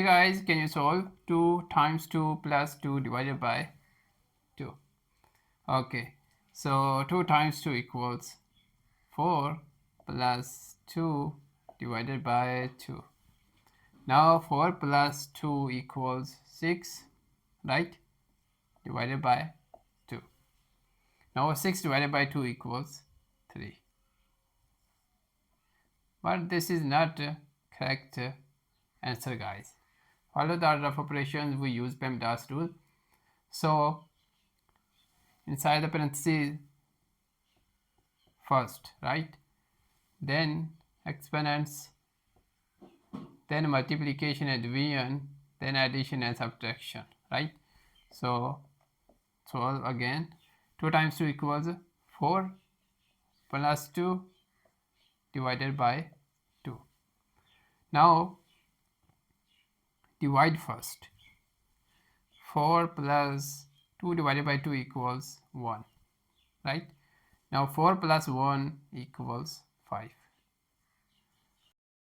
guys, can you solve 2 times 2 plus 2 divided by 2? Okay, so 2 times 2 equals 4 plus 2 divided by 2. Now 4 plus 2 equals 6, right? Divided by 2. Now 6 divided by 2 equals 3. But this is not a correct answer, guys. Follow the order of operations, we use PEMDAS rule. So inside the parentheses first, right? Then exponents, then multiplication and division, then addition and subtraction, right? So solve again. 2 times 2 equals 4 plus 2 divided by 2. Now divide first. 4 plus 2 divided by 2 equals 1, right? Now 4 plus 1 equals 5.